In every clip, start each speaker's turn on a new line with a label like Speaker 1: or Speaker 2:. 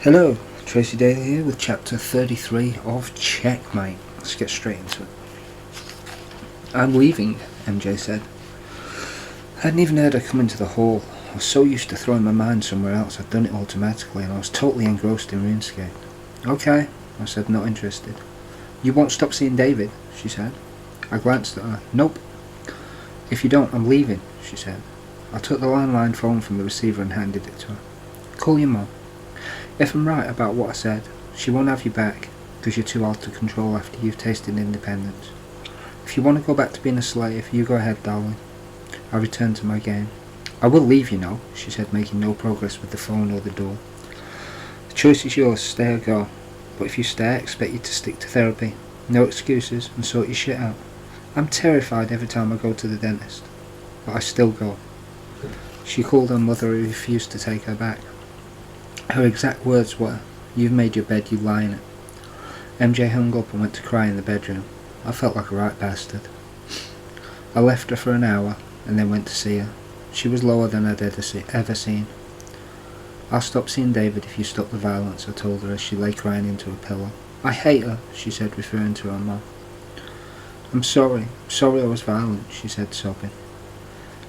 Speaker 1: Hello, Tracy Daly here with chapter 33 of Checkmate. Let's get straight into it. I'm leaving, MJ said. I hadn't even heard her come into the hall. I was so used to throwing my mind somewhere else I'd done it automatically, and I was totally engrossed in RuneScape. Okay, I said, not interested. You won't stop seeing David, she said. I glanced at her. Nope. If you don't, I'm leaving, she said. I took the landline phone from the receiver and handed it to her. Call your mum. If I'm right about what I said, she won't have you back, because you're too hard to control after you've tasted independence. If you want to go back to being a slave, you go ahead, darling. I returned to my game. I will leave, you know, she said, making no progress with the phone or the door. The choice is yours, stay or go. But if you stay, I expect you to stick to therapy. No excuses, and sort your shit out. I'm terrified every time I go to the dentist. But I still go. She called her mother, who refused to take her back. Her exact words were, "You've made your bed, you lie in it." MJ hung up and went to cry in the bedroom. I felt like a right bastard. I left her for an hour and then went to see her. She was lower than I'd ever seen. I'll stop seeing David if you stop the violence, I told her as she lay crying into a pillow. I hate her, she said, referring to her mum. I'm sorry I was violent, she said, sobbing.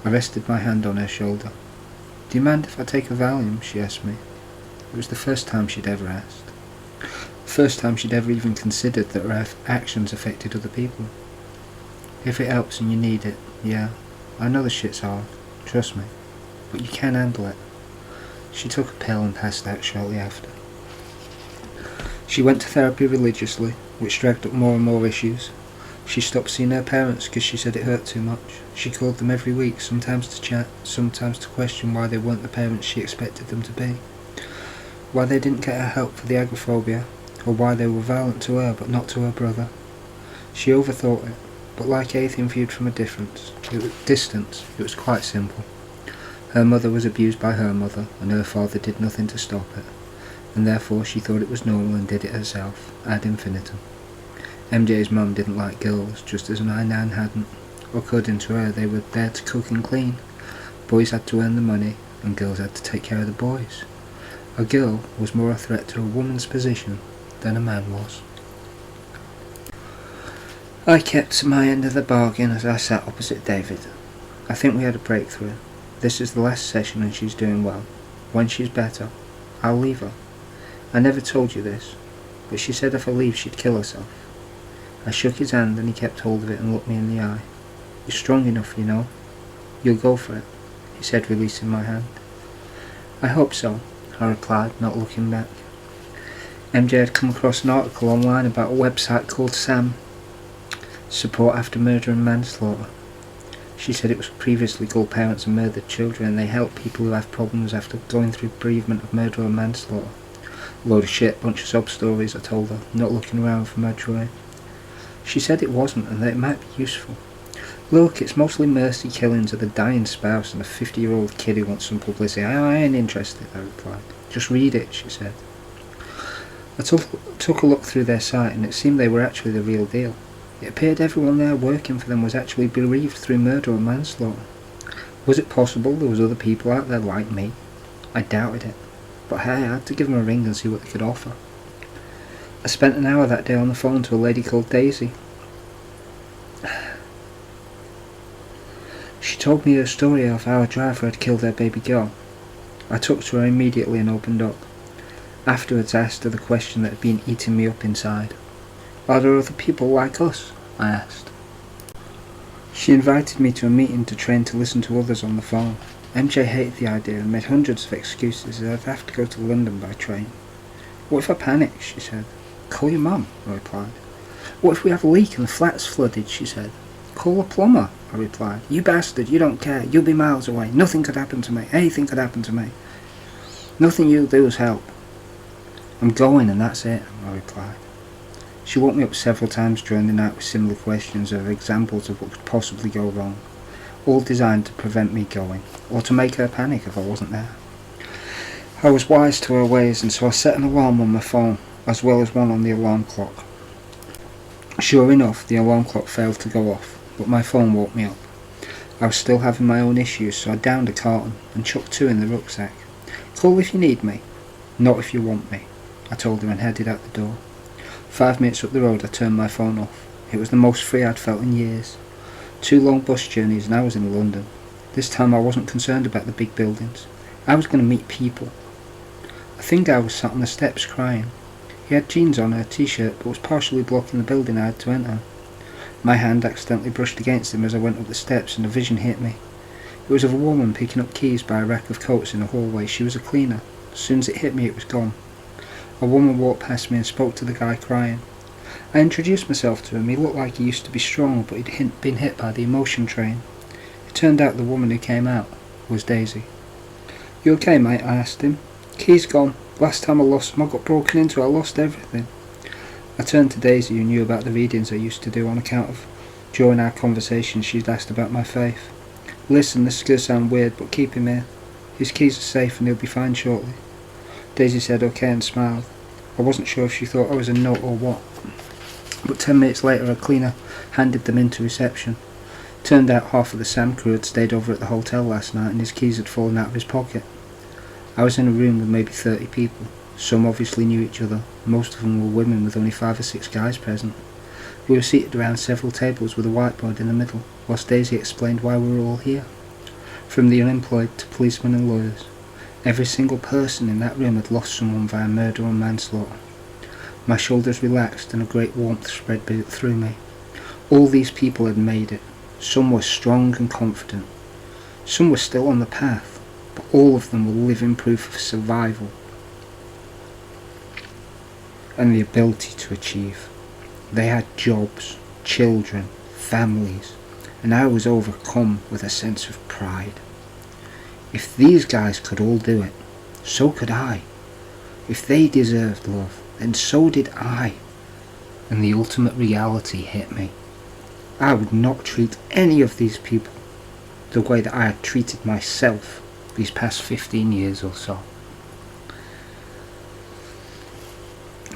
Speaker 1: I rested my hand on her shoulder. Do you mind if I take a Valium, she asked me. It was the first time she'd ever asked. The first time she'd ever even considered that her actions affected other people. If it helps and you need it, yeah. I know the shit's hard, trust me. But you can handle it. She took a pill and passed out shortly after. She went to therapy religiously, which dragged up more and more issues. She stopped seeing her parents because she said it hurt too much. She called them every week, sometimes to chat, sometimes to question why they weren't the parents she expected them to be. Why they didn't get her help for the agoraphobia, or why they were violent to her but not to her brother. She overthought it, but like anything viewed from a distance, it was quite simple. Her mother was abused by her mother, and her father did nothing to stop it, and therefore she thought it was normal and did it herself, ad infinitum. MJ's mum didn't like girls, just as my nan hadn't. According to her, they were there to cook and clean. Boys had to earn the money, and girls had to take care of the boys. A girl was more a threat to a woman's position than a man was. I kept to my end of the bargain as I sat opposite David. I think we had a breakthrough. This is the last session and she's doing well. When she's better, I'll leave her. I never told you this, but she said if I leave she'd kill herself. I shook his hand and he kept hold of it and looked me in the eye. You're strong enough, you know. You'll go for it, he said, releasing my hand. I hope so, I replied, not looking back. MJ had come across an article online about a website called SAM, Support After Murder and Manslaughter. She said it was previously called Parents and Murdered Children, and they help people who have problems after going through bereavement of murder or manslaughter. A load of shit, bunch of sob stories, I told her, not looking around for my joy. She said it wasn't, and that it might be useful. Look, it's mostly mercy killings of the dying spouse and a 50-year-old kid who wants some publicity. I ain't interested, I replied. Just read it, she said. I took a look through their site, and it seemed they were actually the real deal. It appeared everyone there working for them was actually bereaved through murder or manslaughter. Was it possible there was other people out there like me? I doubted it. But hey, I had to give them a ring and see what they could offer. I spent an hour that day on the phone to a lady called Daisy. She told me her story of how a driver had killed her baby girl. I took to her immediately and opened up. Afterwards I asked her the question that had been eating me up inside. Are there other people like us? I asked. She invited me to a meeting to train to listen to others on the phone. MJ hated the idea and made hundreds of excuses as I'd have to go to London by train. What if I panic? She said. Call your mum, I replied. What if we have a leak and the flat's flooded? She said. Call a plumber, I replied. You bastard, you don't care. You'll be miles away. Nothing could happen to me. Anything could happen to me. Nothing you'll do is help. I'm going and that's it, I replied. She woke me up several times during the night with similar questions of examples of what could possibly go wrong, all designed to prevent me going, or to make her panic if I wasn't there. I was wise to her ways, and so I set an alarm on my phone, as well as one on the alarm clock. Sure enough, the alarm clock failed to go off, but my phone woke me up. I was still having my own issues, so I downed a carton and chucked 2 in the rucksack. Call if you need me. Not if you want me, I told her and headed out the door. 5 minutes up the road I turned my phone off. It was the most free I'd felt in years. 2 long bus journeys and I was in London. This time I wasn't concerned about the big buildings. I was going to meet people. A thin guy was sat on the steps crying. He had jeans on and a t-shirt but was partially blocking the building I had to enter. My hand accidentally brushed against him as I went up the steps and a vision hit me. It was of a woman picking up keys by a rack of coats in a hallway. She was a cleaner. As soon as it hit me it was gone. A woman walked past me and spoke to the guy crying. I introduced myself to him. He looked like he used to be strong but he'd been hit by the emotion train. It turned out the woman who came out was Daisy. "You okay, mate?" I asked him. "Keys gone. Last time I lost them I got broken into. I lost everything." I turned to Daisy, who knew about the readings I used to do on account of during our conversation she'd asked about my faith. "Listen, this is going to sound weird, but keep him here. His keys are safe and he'll be fine shortly." Daisy said okay and smiled. I wasn't sure if she thought I was a nut or what. But 10 minutes later a cleaner handed them into reception. Turned out half of the Sam crew had stayed over at the hotel last night and his keys had fallen out of his pocket. I was in a room with maybe 30 people. Some obviously knew each other. Most of them were women with only 5 or 6 guys present. We were seated around several tables with a whiteboard in the middle, whilst Daisy explained why we were all here. From the unemployed to policemen and lawyers. Every single person in that room had lost someone via murder or manslaughter. My shoulders relaxed and a great warmth spread through me. All these people had made it. Some were strong and confident. Some were still on the path, but all of them were living proof of survival and the ability to achieve. They had jobs, children, families, and I was overcome with a sense of pride. If these guys could all do it, so could I. If they deserved love, then so did I. And the ultimate reality hit me. I would not treat any of these people the way that I had treated myself these past 15 years or so.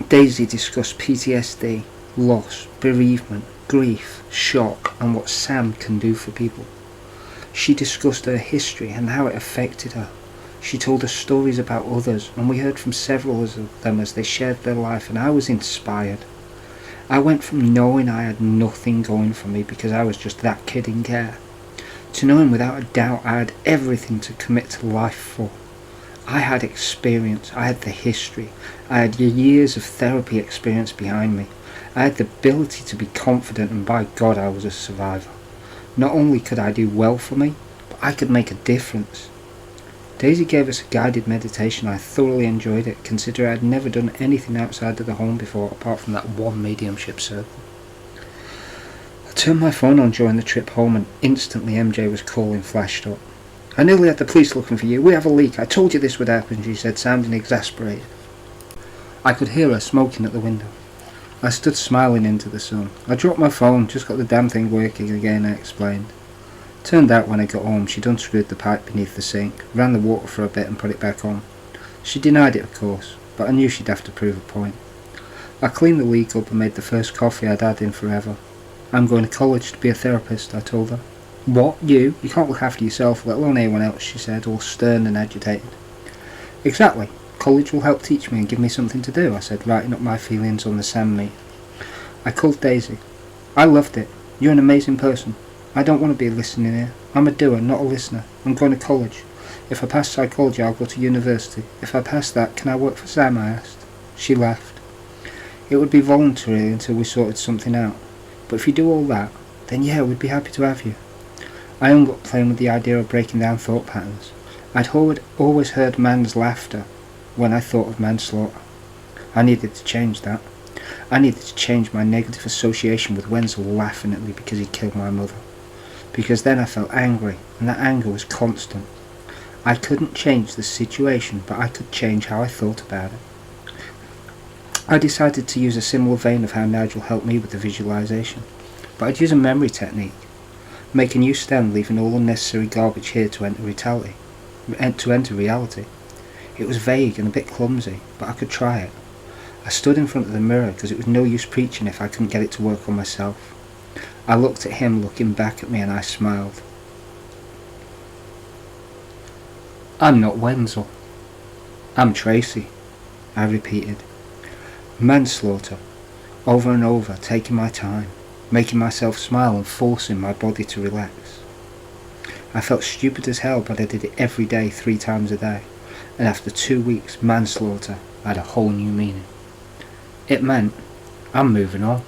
Speaker 1: Daisy discussed PTSD, loss, bereavement, grief, shock, and what Sam can do for people. She discussed her history and how it affected her. She told us stories about others, and we heard from several of them as they shared their life, and I was inspired. I went from knowing I had nothing going for me because I was just that kid in care, to knowing without a doubt I had everything to commit to life for. I had experience, I had the history, I had years of therapy experience behind me. I had the ability to be confident, and by God I was a survivor. Not only could I do well for me, but I could make a difference. Daisy gave us a guided meditation. I thoroughly enjoyed it, considering I had never done anything outside of the home before, apart from that one mediumship circle. I turned my phone on during the trip home and instantly MJ's calling flashed up. "I nearly had the police looking for you. We have a leak. I told you this would happen," she said, sounding exasperated. I could hear her smoking at the window. I stood smiling into the sun. "I dropped my phone, just got the damn thing working again," I explained. Turned out when I got home she'd unscrewed the pipe beneath the sink, ran the water for a bit and put it back on. She denied it of course, but I knew she'd have to prove a point. I cleaned the leak up and made the first coffee I'd had in forever. "I'm going to college to be a therapist," I told her. "What? You? You can't look after yourself, let alone anyone else," she said, all stern and agitated. "Exactly. College will help teach me and give me something to do," I said, writing up my feelings on the sand meat. I called Daisy. "I loved it. You're an amazing person. I don't want to be a listening ear. I'm a doer, not a listener. I'm going to college. If I pass psychology, I'll go to university. If I pass that, can I work for Sam?" I asked. She laughed. "It would be voluntary until we sorted something out. But if you do all that, then yeah, we'd be happy to have you." I hung up playing with the idea of breaking down thought patterns. I'd always heard man's laughter when I thought of manslaughter. I needed to change that. I needed to change my negative association with Wenzel laughing at me because he killed my mother. Because then I felt angry, and that anger was constant. I couldn't change the situation, but I could change how I thought about it. I decided to use a similar vein of how Nigel helped me with the visualization, but I'd use a memory technique. Make a new stem, leaving all unnecessary garbage here to enter reality. It was vague and a bit clumsy, but I could try it. I stood in front of the mirror because it was no use preaching if I couldn't get it to work on myself. I looked at him looking back at me and I smiled. "I'm not Wenzel. I'm Tracy," I repeated. Manslaughter. Over and over, taking my time, making myself smile and forcing my body to relax. I felt stupid as hell, but I did it every day, 3 times a day, and after 2 weeks, manslaughter had a whole new meaning. It meant, I'm moving on.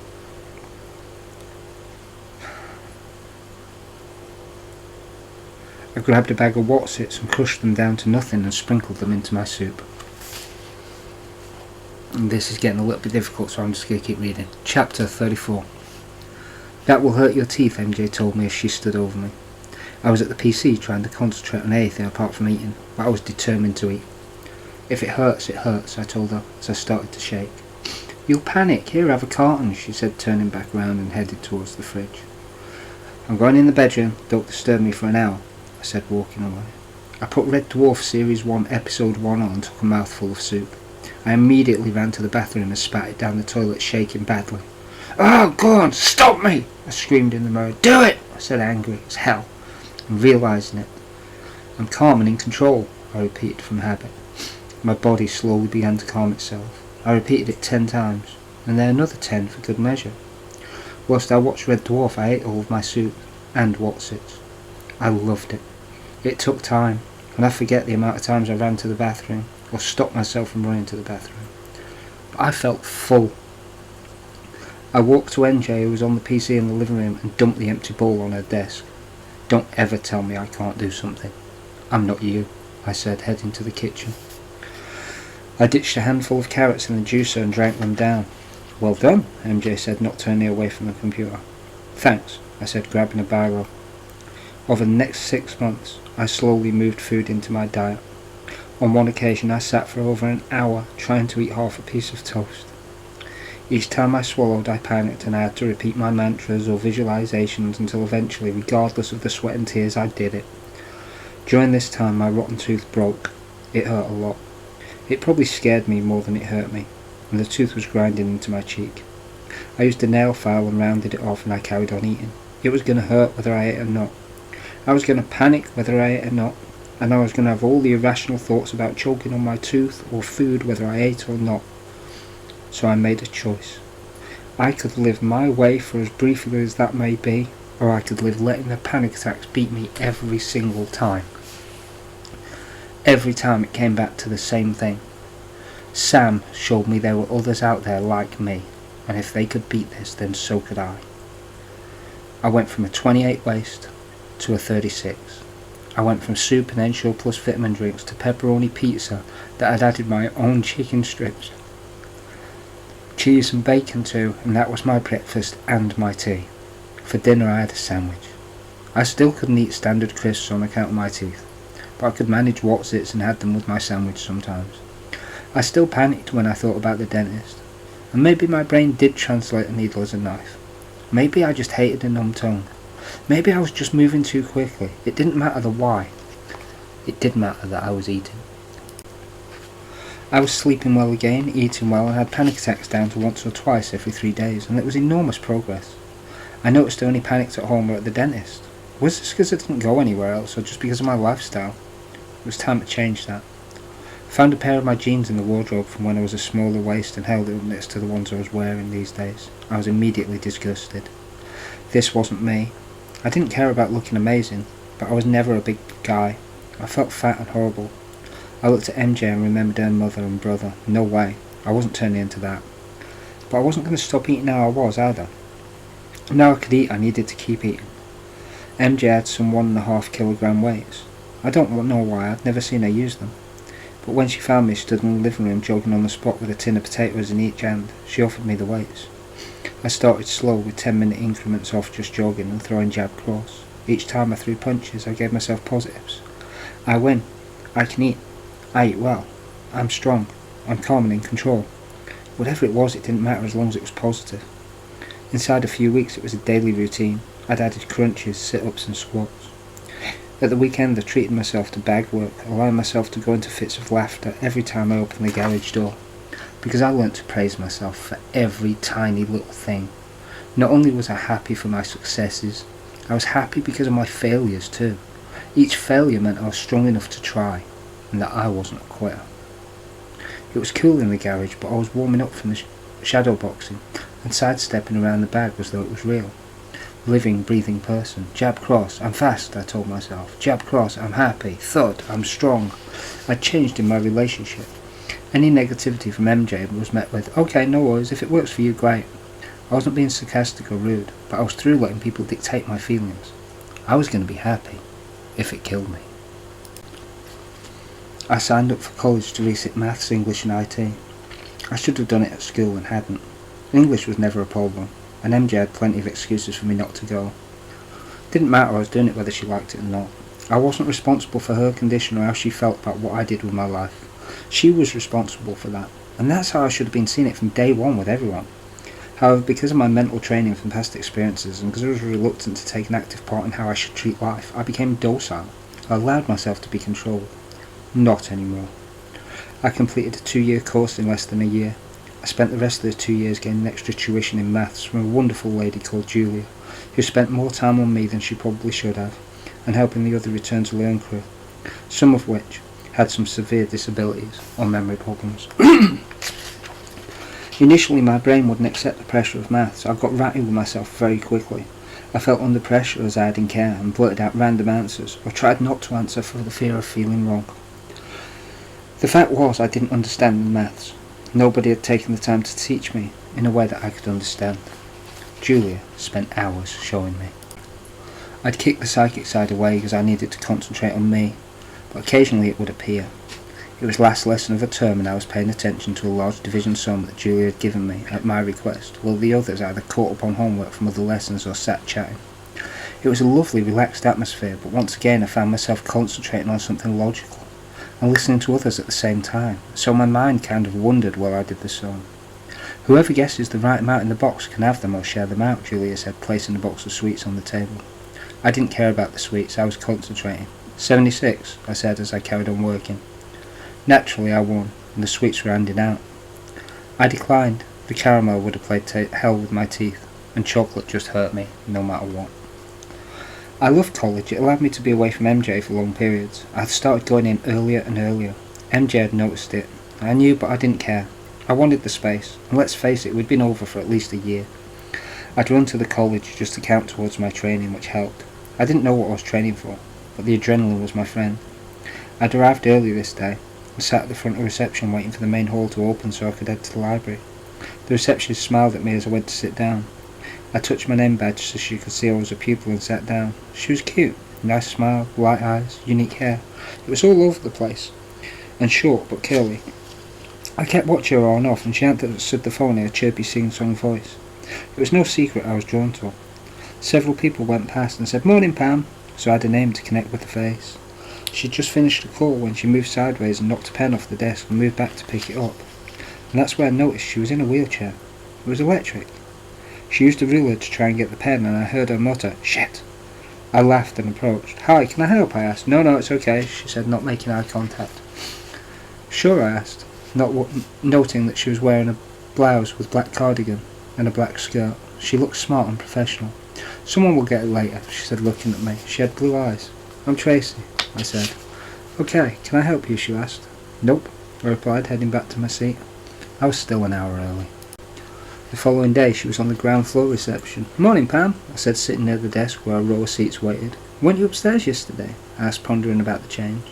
Speaker 1: I grabbed a bag of Wotsits and crushed them down to nothing and sprinkled them into my soup. And this is getting a little bit difficult, so I'm just going to keep reading. Chapter 34. That will hurt your teeth, MJ told me as she stood over me. I was at the PC trying to concentrate on anything apart from eating, but I was determined to eat. If it hurts, I told her as I started to shake. You'll panic. Here, have a carton, she said, turning back around and headed towards the fridge. I'm going in the bedroom. Don't disturb me for an hour, I said, walking away. I put Red Dwarf Series 1 Episode 1 on and took a mouthful of soup. I immediately ran to the bathroom and spat it down the toilet, shaking badly. Oh, go on, stop me! I screamed in the mirror. Do it! I said, angry as hell, and realising it. I'm calm and in control, I repeated from habit. My body slowly began to calm itself. I repeated it 10 times, and then another 10 for good measure. Whilst I watched Red Dwarf, I ate all of my soup, and Wotsits. I loved it. It took time, and I forget the amount of times I ran to the bathroom, or stopped myself from running to the bathroom. But I felt full. I walked to NJ, who was on the PC in the living room, and dumped the empty bowl on her desk. Don't ever tell me I can't do something. I'm not you, I said, heading to the kitchen. I ditched a handful of carrots in the juicer and drank them down. Well done, MJ said, not turning away from the computer. Thanks, I said, grabbing a biro. Over the next 6 months, I slowly moved food into my diet. On one occasion, I sat for over an hour trying to eat half a piece of toast. Each time I swallowed, I panicked and I had to repeat my mantras or visualizations until eventually, regardless of the sweat and tears, I did it. During this time, my rotten tooth broke. It hurt a lot. It probably scared me more than it hurt me, and the tooth was grinding into my cheek. I used a nail file and rounded it off, and I carried on eating. It was going to hurt whether I ate or not. I was going to panic whether I ate or not, and I was going to have all the irrational thoughts about choking on my tooth or food whether I ate or not. So I made a choice. I could live my way for as briefly as that may be, or I could live letting the panic attacks beat me every single time. Every time it came back to the same thing. Sam showed me there were others out there like me, and if they could beat this, then so could I. I went from a 28 waist to a 36. I went from soup and Ensure Plus vitamin drinks to pepperoni pizza that had added my own chicken strips, cheese and bacon to, and that was my breakfast and my tea. For dinner I had a sandwich. I still couldn't eat standard crisps on account of my teeth, but I could manage Wotsits and had them with my sandwich sometimes. I still panicked when I thought about the dentist, and maybe my brain did translate a needle as a knife. Maybe I just hated a numb tongue. Maybe I was just moving too quickly. It didn't matter the why. It did matter that I was eating. I was sleeping well again, eating well, and had panic attacks down to once or twice every 3 days, and it was enormous progress. I noticed I only panicked at home or at the dentist. Was this because I didn't go anywhere else, or just because of my lifestyle? It was time to change that. I found a pair of my jeans in the wardrobe from when I was a smaller waist and held it up next to the ones I was wearing these days. I was immediately disgusted. This wasn't me. I didn't care about looking amazing, but I was never a big guy. I felt fat and horrible. I looked at MJ and remembered her mother and brother. No way. I wasn't turning into that. But I wasn't going to stop eating how I was either. Now I could eat, I needed to keep eating. MJ had some 1.5 kilogram weights. I don't know why, I'd never seen her use them. But when she found me stood in the living room jogging on the spot with a tin of potatoes in each hand, she offered me the weights. I started slow with 10-minute increments off just jogging and throwing jab cross. Each time I threw punches, I gave myself positives. I win. I can eat. I eat well. I'm strong. I'm calm and in control. Whatever it was, it didn't matter as long as it was positive. Inside a few weeks, it was a daily routine. I'd added crunches, sit-ups and squats. At the weekend, I treated myself to bag work, allowing myself to go into fits of laughter every time I opened the garage door. Because I learnt to praise myself for every tiny little thing. Not only was I happy for my successes, I was happy because of my failures too. Each failure meant I was strong enough to try, and that I wasn't a quitter. It was cool in the garage, but I was warming up from the shadow boxing, and sidestepping around the bag as though it was real. Living, breathing person. Jab cross, I'm fast, I told myself. Jab cross, I'm happy. Thud, I'm strong. I'd changed in my relationship. Any negativity from MJ was met with, okay, no worries, if it works for you, great. I wasn't being sarcastic or rude, but I was through letting people dictate my feelings. I was going to be happy, if it killed me. I signed up for college to resit maths, English and IT. I should have done it at school and hadn't. English was never a problem, and MJ had plenty of excuses for me not to go. Didn't matter I was doing it whether she liked it or not. I wasn't responsible for her condition or how she felt about what I did with my life. She was responsible for that, and that's how I should have been seeing it from day one with everyone. However, because of my mental training from past experiences, and because I was reluctant to take an active part in how I should treat life, I became docile. I allowed myself to be controlled. Not anymore. I completed a 2-year course in less than a year. I spent the rest of the 2 years gaining extra tuition in maths from a wonderful lady called Julia, who spent more time on me than she probably should have, and helping the other return to learn crew, some of which had some severe disabilities or memory problems. Initially my brain wouldn't accept the pressure of maths. I got ratty with myself very quickly. I felt under pressure as I didn't care and blurted out random answers, or tried not to answer for the fear of feeling wrong. The fact was I didn't understand the maths. Nobody had taken the time to teach me in a way that I could understand. Julia spent hours showing me. I'd kick the psychic side away because I needed to concentrate on me, but occasionally it would appear. It was last lesson of a term and I was paying attention to a large division sum that Julia had given me at my request, while the others either caught up on homework from other lessons or sat chatting. It was a lovely, relaxed atmosphere, but once again I found myself concentrating on something logical and listening to others at the same time, so my mind kind of wandered while I did the sum. Whoever guesses the right amount in the box can have them or share them out, Julia said, placing a box of sweets on the table. I didn't care about the sweets, I was concentrating. 76, I said as I carried on working. Naturally I won, and the sweets were handed out. I declined. The caramel would have played hell with my teeth, and chocolate just hurt me, no matter what. I loved college. It allowed me to be away from MJ for long periods. I had started going in earlier and earlier. MJ had noticed it. I knew, but I didn't care. I wanted the space, and let's face it, we'd been over for at least a year. I'd run to the college just to count towards my training, which helped. I didn't know what I was training for, but the adrenaline was my friend. I'd arrived early this day, and sat at the front of reception waiting for the main hall to open so I could head to the library. The receptionist smiled at me as I went to sit down. I touched my name badge so she could see I was a pupil and sat down. She was cute, nice smile, light eyes, unique hair. It was all over the place, and short but curly. I kept watching her on and off, and she answered the phone in a chirpy sing-song voice. It was no secret I was drawn to her. Several people went past and said, "Morning, Pam," so I had a name to connect with the face. She'd just finished a call when she moved sideways and knocked a pen off the desk and moved back to pick it up. And that's where I noticed she was in a wheelchair. It was electric. She used a ruler to try and get the pen, and I heard her mutter, "Shit!" I laughed and approached. "Hi, can I help?" I asked. No, it's okay," she said, not making eye contact. "Sure," I asked, noting that she was wearing a blouse with black cardigan and a black skirt. She looked smart and professional. "Someone will get it later," she said, looking at me. She had blue eyes. "I'm Tracy," I said. "Okay, can I help you?" she asked. "Nope," I replied, heading back to my seat. I was still an hour early. The following day she was on the ground floor reception. "Morning, Pam," I said, sitting near the desk where a row of seats waited. "Weren't you upstairs yesterday?" I asked, pondering about the change.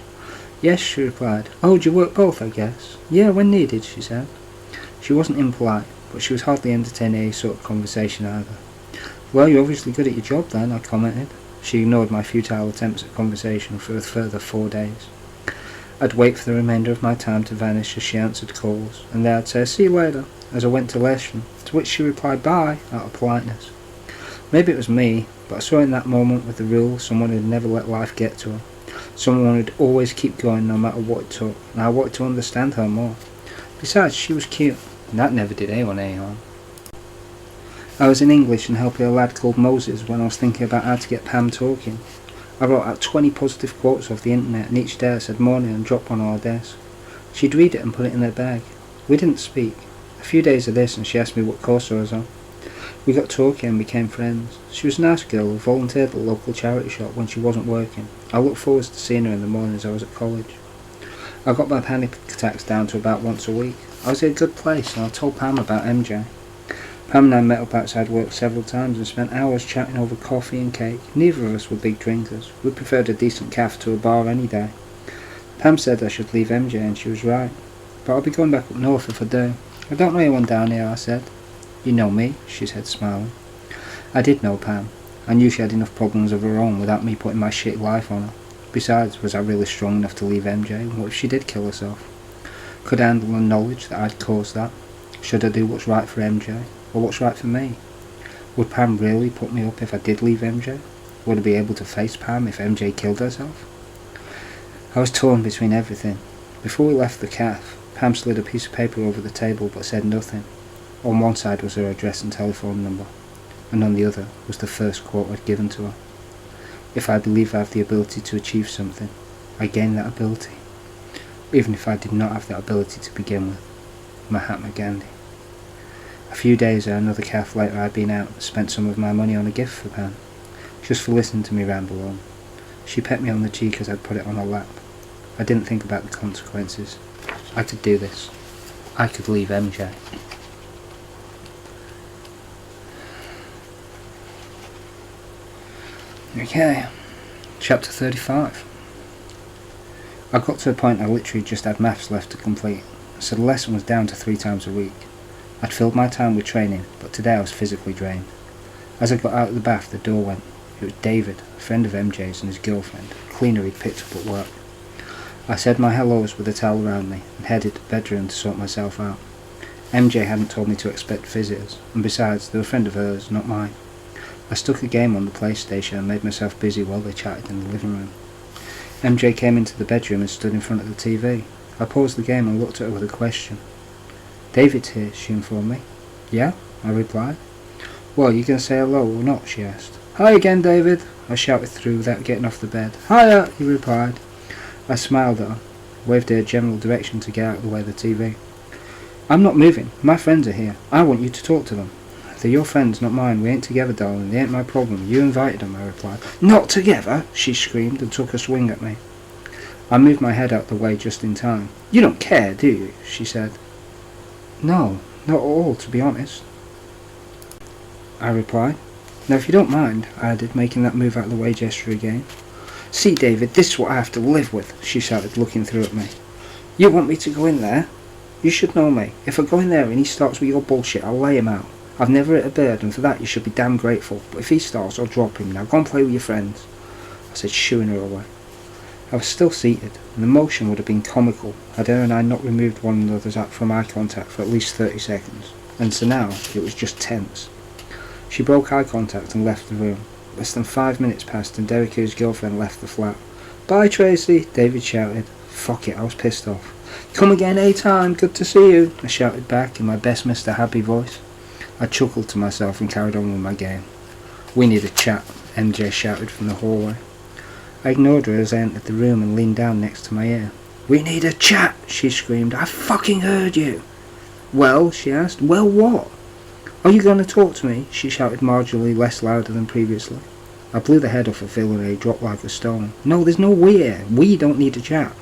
Speaker 1: "Yes," she replied. "Oh, do you work both, I guess?" "Yeah, when needed," she said. She wasn't impolite, but she was hardly entertaining any sort of conversation either. "Well, you're obviously good at your job then," I commented. She ignored my futile attempts at conversation for a further 4 days. I'd wait for the remainder of my time to vanish as she answered calls, and then I'd say, "See you later," as I went to lesson, to which she replied, "Bye," out of politeness. Maybe it was me, but I saw in that moment with the rule someone who'd never let life get to her. Someone who'd always keep going no matter what it took, and I wanted to understand her more. Besides, she was cute, and that never did anyone any harm. I was in English and helping a lad called Moses when I was thinking about how to get Pam talking. I wrote out 20 positive quotes off the internet, and each day I said morning and dropped one on her desk. She'd read it and put it in her bag. We didn't speak. A few days of this and she asked me what course I was on. We got talking and became friends. She was a nice girl who volunteered at the local charity shop when she wasn't working. I looked forward to seeing her in the mornings I was at college. I got my panic attacks down to about once a week. I was in a good place, and I told Pam about MJ. Pam and I met up outside work several times and spent hours chatting over coffee and cake. Neither of us were big drinkers. We preferred a decent cafe to a bar any day. Pam said I should leave MJ, and she was right. But I'll be going back up north if I do. I don't know anyone down here, I said. You know me, she said, smiling. I did know Pam. I knew she had enough problems of her own without me putting my shit life on her. Besides, was I really strong enough to leave MJ? And what if she did kill herself? Could I handle the knowledge that I'd caused that? Should I do what's right for MJ? Or what's right for me? Would Pam really put me up if I did leave MJ? Would I be able to face Pam if MJ killed herself? I was torn between everything. Before we left the cafe, Pam slid a piece of paper over the table but said nothing. On one side was her address and telephone number, and on the other was the first quote I'd given to her. If I believe I have the ability to achieve something, I gain that ability. Even if I did not have that ability to begin with. Mahatma Gandhi. A few days or another cafe later I'd been out and spent some of my money on a gift for Pam, just for listening to me ramble on. She pet me on the cheek as I'd put it on her lap. I didn't think about the consequences. I could do this. I could leave MJ. Okay, chapter 35. I got to a point I literally just had maths left to complete, so the lesson was down to 3 times a week. I'd filled my time with training, but today I was physically drained. As I got out of the bath, the door went. It was David, a friend of MJ's and his girlfriend, a cleaner he'd picked up at work. I said my hellos with a towel around me and headed to the bedroom to sort myself out. MJ hadn't told me to expect visitors, and besides, they were a friend of hers, not mine. I stuck a game on the PlayStation and made myself busy while they chatted in the living room. MJ came into the bedroom and stood in front of the TV. I paused the game and looked at her with a question. David's here, she informed me. Yeah, I replied. Well, you going to say hello or not, she asked. Hi again, David, I shouted through without getting off the bed. Hiya, he replied. I smiled at her, waved her a general direction to get out of the way of the TV. I'm not moving, my friends are here. I want you to talk to them. They're your friends, not mine. We ain't together, darling. They ain't my problem. You invited them, I replied. Not together, she screamed and took a swing at me. I moved my head out the way just in time. You don't care, do you? She said. No, not at all, to be honest, I replied. Now if you don't mind, I added, making that move out of the way gesture again. See, David, this is what I have to live with, she shouted, looking through at me. You want me to go in there? You should know me. If I go in there and he starts with your bullshit, I'll lay him out. I've never hit a bird, and for that you should be damn grateful. But if he starts, I'll drop him. Now go and play with your friends, I said, shooing her away. I was still seated, and the motion would have been comical had her and I not removed one another's from eye contact for at least 30 seconds, and so now it was just tense. She broke eye contact and left the room. Less than 5 minutes passed and Derek and his girlfriend left the flat. Bye, Tracy, David shouted. Fuck it, I was pissed off. Come again anytime, good to see you, I shouted back in my best Mr. Happy voice. I chuckled to myself and carried on with my game. We need a chat, MJ shouted from the hallway. I ignored her as I entered the room and leaned down next to my ear. We need a chat, she screamed. I fucking heard you. Well, she asked. Well, what? Are you going to talk to me? She shouted marginally less louder than previously. I blew the head off of Phil and he dropped like a stone. No, there's no we here. We don't need a chat.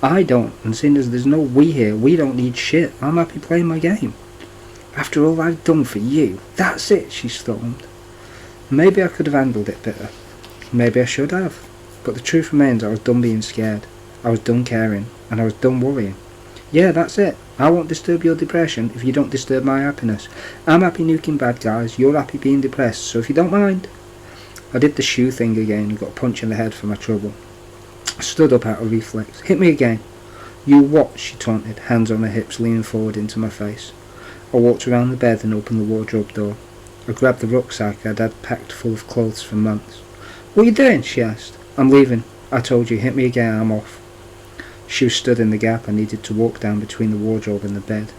Speaker 1: I don't, and seeing as there's no we here, we don't need shit. I'm happy playing my game. After all I've done for you, that's it, she stormed. Maybe I could have handled it better. Maybe I should have. But the truth remains I was done being scared. I was done caring, and I was done worrying. Yeah, that's it. I won't disturb your depression if you don't disturb my happiness. I'm happy nuking bad guys, you're happy being depressed, so if you don't mind. I did the shoe thing again and got a punch in the head for my trouble. I stood up out of reflex. Hit me again. You what? She taunted, hands on her hips, leaning forward into my face. I walked around the bed and opened the wardrobe door. I grabbed the rucksack I'd had packed full of clothes for months. What are you doing? She asked. I'm leaving. I told you, hit me again, I'm off. She was stood in the gap I needed to walk down between the wardrobe and the bed.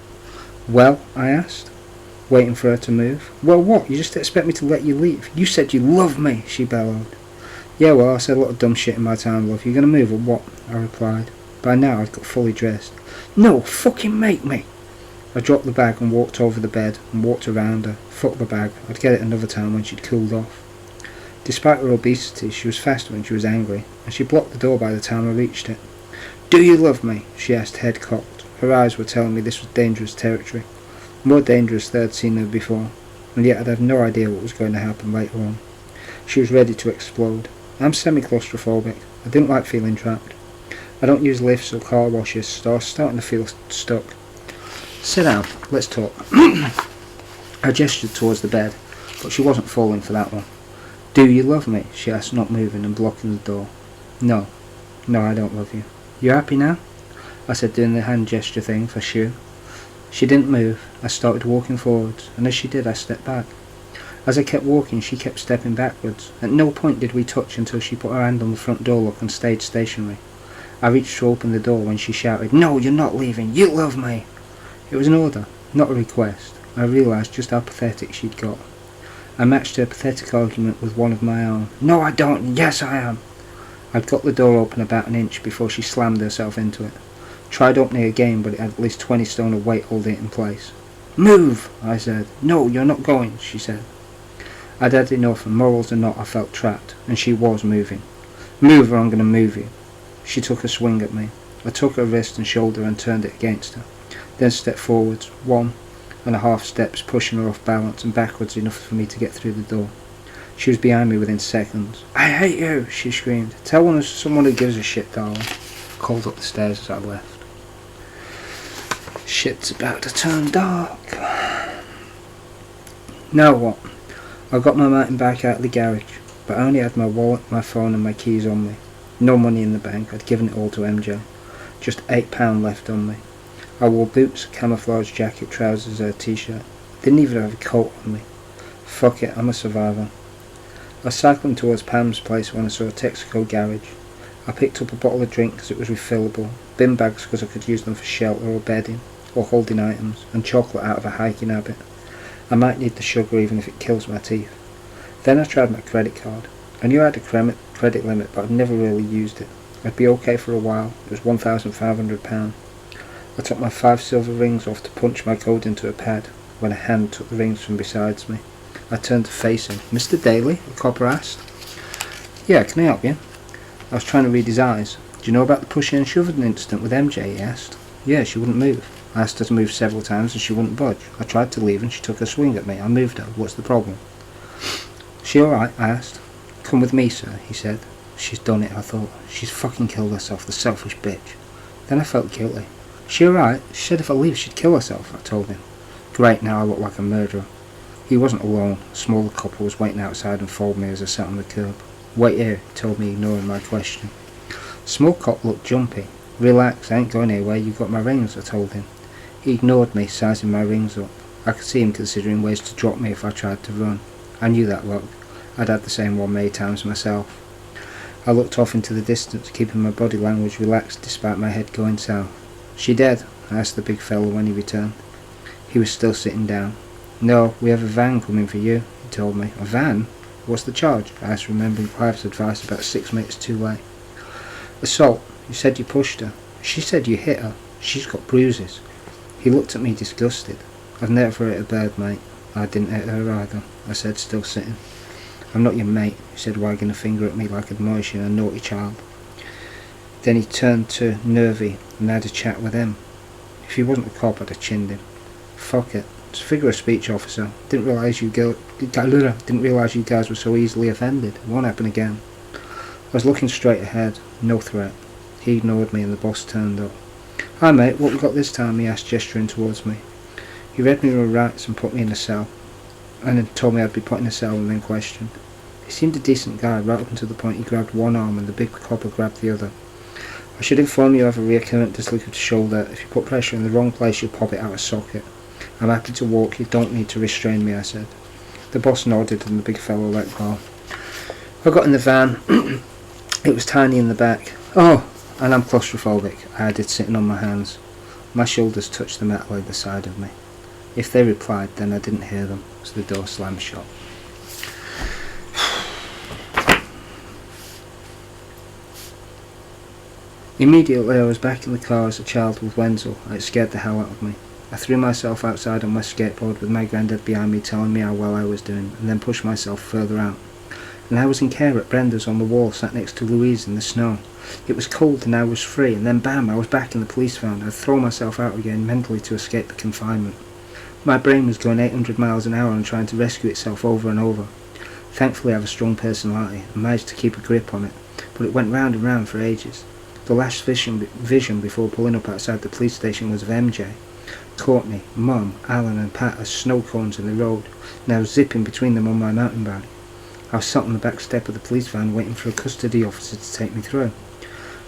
Speaker 1: Well, I asked, waiting for her to move. Well, what? You just expect me to let you leave? You said you love me, she bellowed. Yeah, well, I said a lot of dumb shit in my time, love. You gonna move or what? I replied. By now I'd got fully dressed. No, fucking make me. I dropped the bag and walked over the bed and walked around her. Fuck the bag. I'd get it another time when she'd cooled off. Despite her obesity, she was fast when she was angry, and she blocked the door by the time I reached it. Do you love me? She asked, head cocked. Her eyes were telling me this was dangerous territory. More dangerous than I'd seen her before, and yet I'd have no idea what was going to happen later on. She was ready to explode. I'm semi-claustrophobic. I didn't like feeling trapped. I don't use lifts or car washes, so I was starting to feel stuck. Sit down, let's talk. I gestured towards the bed, but she wasn't falling for that one. Do you love me? She asked, not moving and blocking the door. No, I don't love you. You happy now? I said, doing the hand gesture thing for shoe. She didn't move. I started walking forwards, and as she did, I stepped back. As I kept walking, she kept stepping backwards. At no point did we touch until she put her hand on the front door lock and stayed stationary. I reached to open the door when she shouted, No, you're not leaving. You love me. It was an order, not a request. I realised just how pathetic she'd got. I matched her pathetic argument with one of my own. No, I don't. Yes, I am. I'd got the door open about an inch before she slammed herself into it. Tried opening again, but it had at least 20 stone of weight holding it in place. Move, I said. No, you're not going, she said. I'd had enough, and morals or not, I felt trapped, and she was moving. Move or I'm going to move you. She took a swing at me. I took her wrist and shoulder and turned it against her, then stepped forwards, 1.5 steps, pushing her off balance and backwards enough for me to get through the door. She was behind me within seconds. I hate you, she screamed. Tell someone who gives a shit, darling. Called up the stairs as I left. Shit's about to turn dark. Now what? I got my mountain bike out of the garage, but I only had my wallet, my phone and my keys on me. No money in the bank, I'd given it all to MJ. Just £8 left on me. I wore boots, a camouflage jacket, trousers and a t-shirt. Didn't even have a coat on me. Fuck it, I'm a survivor. I was cycling towards Pam's place when I saw a Texaco garage. I picked up a bottle of drink because it was refillable, bin bags because I could use them for shelter or bedding, or holding items, and chocolate out of a hiking habit. I might need the sugar even if it kills my teeth. Then I tried my credit card. I knew I had a credit limit, but I'd never really used it. I'd be okay for a while. It was £1,500. I took my 5 silver rings off to punch my code into a pad, when a hand took the rings from beside me. I turned to face him. Mr. Daly? The copper asked. Yeah, can I help you? I was trying to read his eyes. Do you know about the pushing and shoving incident with MJ? He asked. Yeah, she wouldn't move. I asked her to move several times and she wouldn't budge. I tried to leave and she took a swing at me. I moved her. What's the problem? She alright? I asked. Come with me, sir, he said. She's done it, I thought. She's fucking killed herself, the selfish bitch. Then I felt guilty. She alright? She said if I leave she'd kill herself, I told him. Great, now I look like a murderer. He wasn't alone. A smaller couple was waiting outside and followed me as I sat on the curb. Wait here, he told me, ignoring my question. Small cop looked jumpy. Relax, I ain't going anywhere, you've got my rings, I told him. He ignored me, sizing my rings up. I could see him considering ways to drop me if I tried to run. I knew that look. I'd had the same one many times myself. I looked off into the distance, keeping my body language relaxed despite my head going south. She dead? I asked the big fellow when he returned. He was still sitting down. No, we have a van coming for you, he told me. A van? What's the charge? I asked, remembering Clive's advice about 6 minutes too late. Assault. You said you pushed her. She said you hit her. She's got bruises. He looked at me disgusted. I've never hit a bird, mate. I didn't hit her either, I said, still sitting. I'm not your mate, he said, wagging a finger at me like admonishing a naughty child. Then he turned to Nervy and had a chat with him. If he wasn't a cop, I'd have chinned him. Fuck it. It's a figure of speech, officer. Didn't realise you guys were so easily offended. It won't happen again. I was looking straight ahead. No threat. He ignored me and the boss turned up. Hi mate, what we got this time? He asked, gesturing towards me. He read me my rights and put me in a cell, and then told me I'd be put in a cell and then questioned. He seemed a decent guy, right up until the point he grabbed one arm and the big copper grabbed the other. I should inform you I have a recurrent dislocated shoulder. If you put pressure in the wrong place you'll pop it out of socket. I'm happy to walk, you don't need to restrain me, I said. The boss nodded and the big fellow let go. I got in the van. It was tiny in the back. Oh, and I'm claustrophobic, I added, sitting on my hands. My shoulders touched the metal either side of me. If they replied, then I didn't hear them, as the door slammed shut. Immediately I was back in the car as a child with Wenzel. It scared the hell out of me. I threw myself outside on my skateboard with my granddad behind me telling me how well I was doing, and then pushed myself further out. and I was in care at Brenda's on the wall, sat next to Louise in the snow. It was cold and I was free, and then bam, I was back in the police van. I'd throw myself out again mentally to escape the confinement. My brain was going 800 miles an hour and trying to rescue itself over and over. Thankfully I have a strong personality and managed to keep a grip on it, but it went round and round for ages. The last vision before pulling up outside the police station was of MJ, Courtney, Mum, Alan and Pat as snow cones in the road, and I was zipping between them on my mountain bike. I was sat on the back step of the police van waiting for a custody officer to take me through.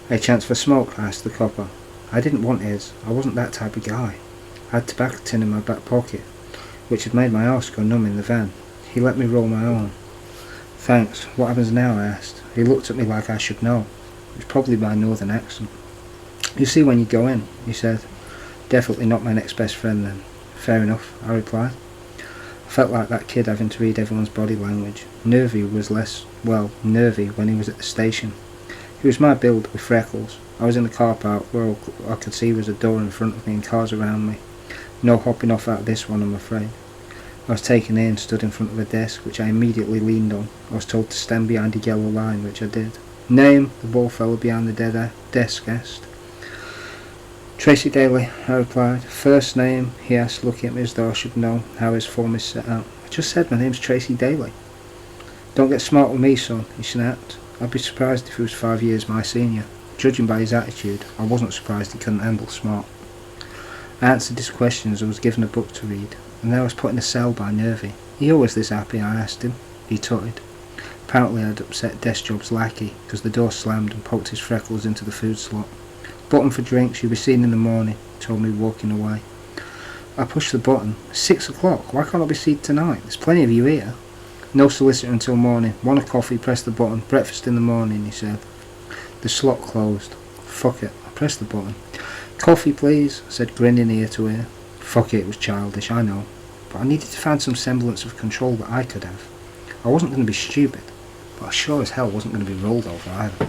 Speaker 1: "A chance for smoke?" I asked the copper. I didn't want his. I wasn't that type of guy. I had a tobacco tin in my back pocket, which had made my arse go numb in the van. He let me roll my own. "Thanks. What happens now?" I asked. He looked at me like I should know. It was probably my northern accent. "You see when you go in," he said. "Definitely not my next best friend then." "Fair enough," I replied. I felt like that kid having to read everyone's body language. Nervy when he was at the station. He was my build with freckles. I was in the car park where all I could see was a door in front of me and cars around me. No hopping off out of this one, I'm afraid. I was taken in and stood in front of a desk, which I immediately leaned on. I was told to stand behind a yellow line, which I did. "Name?" the bald fellow behind the desk asked. "Tracy Daly," I replied. "First name?" he asked, looking at me as though I should know how his form is set out. "I just said my name's Tracy Daly." "Don't get smart with me, son," he snapped. I'd be surprised if he was 5 years my senior. Judging by his attitude, I wasn't surprised he couldn't handle smart. I answered his questions and was given a book to read, and then I was put in a cell by Nervy. "Are you always this happy?" I asked him. He tutted. Apparently I'd upset desk job's lackey, because the door slammed and poked his freckles into the food slot. "Button for drinks, you'll be seen in the morning," he told me, walking away. I pushed the button. "6 o'clock, why can't I be seen tonight? There's plenty of you here." "No solicitor until morning. Want a coffee, press the button. Breakfast in the morning," he said. The slot closed. Fuck it, I pressed the button. "Coffee please," I said, grinning ear to ear. Fuck it, it was childish, I know. But I needed to find some semblance of control that I could have. I wasn't going to be stupid, but I sure as hell wasn't going to be rolled over either.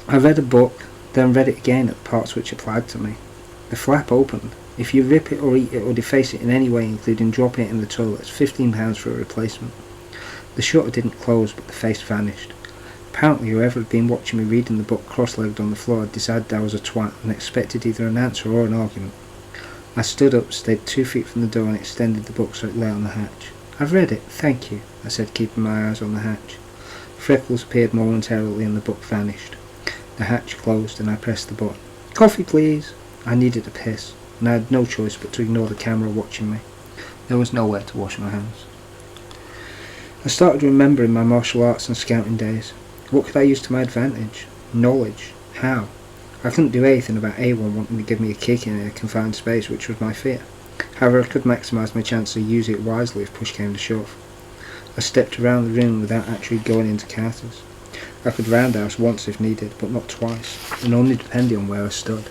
Speaker 1: I read a book, then read it again at the parts which applied to me. The flap opened. If you rip it or eat it or deface it in any way, including dropping it in the toilet, it's £15 for a replacement. The shutter didn't close, but the face vanished. Apparently whoever had been watching me reading the book cross-legged on the floor had decided I was a twat and expected either an answer or an argument. I stood up, stayed 2 feet from the door and extended the book so it lay on the hatch. "I've read it, thank you," I said, keeping my eyes on the hatch. Freckles appeared momentarily and the book vanished. The hatch closed and I pressed the button. "Coffee please." I needed a piss, and I had no choice but to ignore the camera watching me. There was nowhere to wash my hands. I started remembering my martial arts and scouting days. What could I use to my advantage? Knowledge. How? I couldn't do anything about A1 wanting to give me a kick in a confined space, which was my fear. However, I could maximise my chance of using it wisely if push came to shove. I stepped around the room without actually going into Carter's. I could roundhouse once if needed, but not twice, and only depending on where I stood.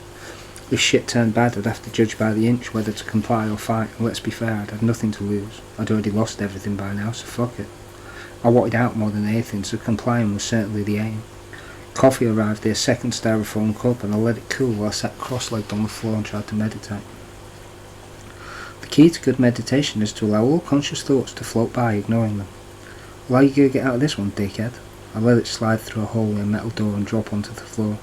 Speaker 1: If shit turned bad, I'd have to judge by the inch whether to comply or fight, and let's be fair, I'd had nothing to lose. I'd already lost everything by now, so fuck it. I wanted out more than anything, so complying was certainly the aim. Coffee arrived in a second styrofoam cup, and I let it cool while I sat cross-legged on the floor and tried to meditate. The key to good meditation is to allow all conscious thoughts to float by, ignoring them. "Well, how you gonna get out of this one, dickhead?" I let it slide through a hole in a metal door and drop onto the floor.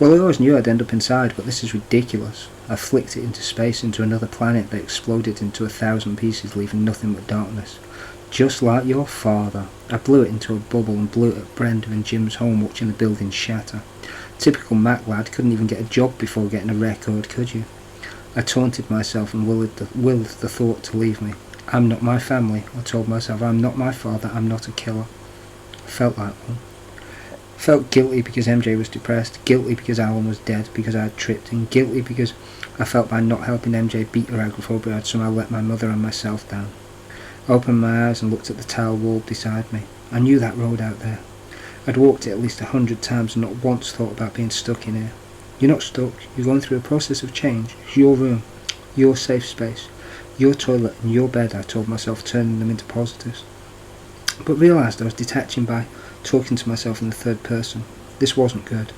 Speaker 1: "Well, I always knew I'd end up inside, but this is ridiculous." I flicked it into space, into another planet that exploded into 1,000 pieces, leaving nothing but darkness. "Just like your father." I blew it into a bubble and blew it at Brenda and Jim's home, watching the building shatter. Typical Mac lad, couldn't even get a job before getting a record, could you? I taunted myself and willed the thought to leave me. "I'm not my family," I told myself. "I'm not my father, I'm not a killer." I felt like one. I felt guilty because MJ was depressed, guilty because Alan was dead, because I had tripped, and guilty because I felt by not helping MJ beat her agoraphobia I'd somehow let my mother and myself down. I opened my eyes and looked at the tile wall beside me. I knew that road out there. I'd walked it at least 100 times and not once thought about being stuck in here. You're not stuck, you're going through a process of change. It's your room, your safe space, your toilet and your bed, I told myself, turning them into positives. But realised I was detaching by talking to myself in the third person. This wasn't good.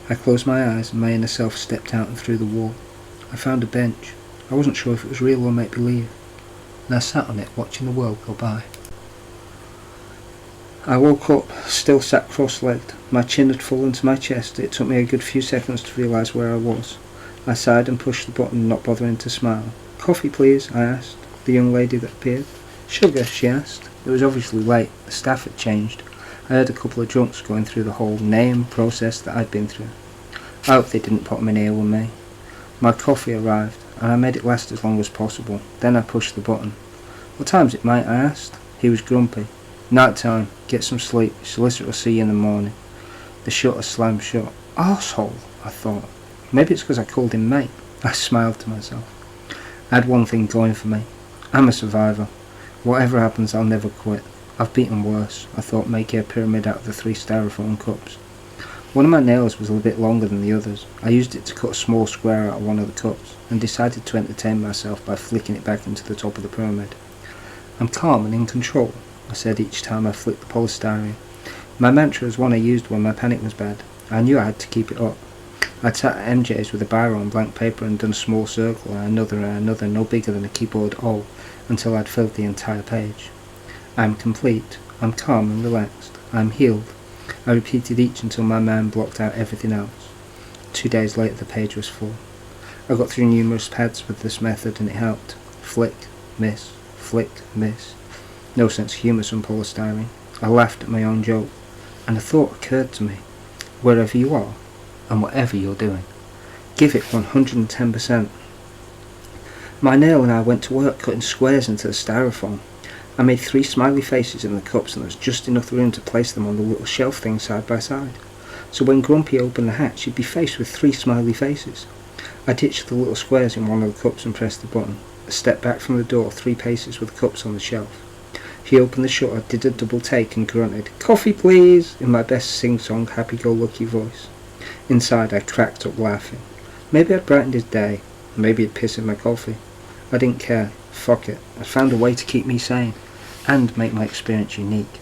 Speaker 1: I closed my eyes and my inner self stepped out and through the wall. I found a bench. I wasn't sure if it was real or make-believe, and I sat on it watching the world go by. I woke up, still sat cross-legged. My chin had fallen to my chest. It took me a good few seconds to realise where I was. I sighed and pushed the button, not bothering to smile. "Coffee, please?" I asked the young lady that appeared. "Sugar?" she asked. It was obviously late. The staff had changed. I heard a couple of drunks going through the whole name process that I'd been through. I hope they didn't put them in here with me. My coffee arrived, and I made it last as long as possible. Then I pushed the button. "What time's it, mate?" I asked. He was grumpy. "Night time. Get some sleep. Solicitor will see you in the morning." The shutter slammed shut. Arsehole, I thought. Maybe it's because I called him mate. I smiled to myself. I had one thing going for me. I'm a survivor. Whatever happens, I'll never quit. I've beaten worse. I thought, making a pyramid out of the 3 styrofoam cups. One of my nails was a little bit longer than the others. I used it to cut a small square out of one of the cups, and decided to entertain myself by flicking it back into the top of the pyramid. "I'm calm and in control," I said each time I flicked the polystyrene. My mantra was one I used when my panic was bad. I knew I had to keep it up. I'd sat at MJ's with a biro on blank paper and done a small circle and another no bigger than a keyboard O until I'd filled the entire page. "I'm complete. I'm calm and relaxed. I'm healed." I repeated each until my mind blocked out everything else. 2 days later the page was full. I got through numerous pads with this method and it helped. Flick, miss, flick, miss. No sense of humour from polystyrene. I laughed at my own joke, and a thought occurred to me. Wherever you are, and whatever you're doing, give it 110%. My nail and I went to work cutting squares into the styrofoam. I made 3 smiley faces in the cups, and there was just enough room to place them on the little shelf thing side by side. So when Grumpy opened the hatch, he'd be faced with 3 smiley faces. I ditched the little squares in one of the cups and pressed the button. I stepped back from the door 3 paces with the cups on the shelf. He opened the shutter, did a double take and grunted, "Coffee, please," in my best sing-song, happy-go-lucky voice. Inside I cracked up laughing. Maybe I'd brightened his day. Maybe he'd piss in my coffee. I didn't care. Fuck it. I'd found a way to keep me sane and make my experience unique.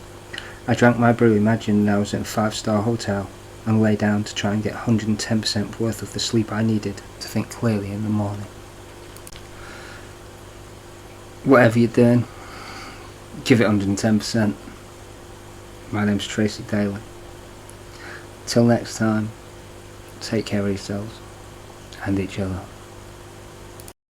Speaker 1: I drank my brew, imagining I was in a 5-star hotel, and lay down to try and get 110% worth of the sleep I needed to think clearly in the morning. Whatever you're doing, give it 110%. My name's Tracy Daly. Till next time, take care of yourselves and each other.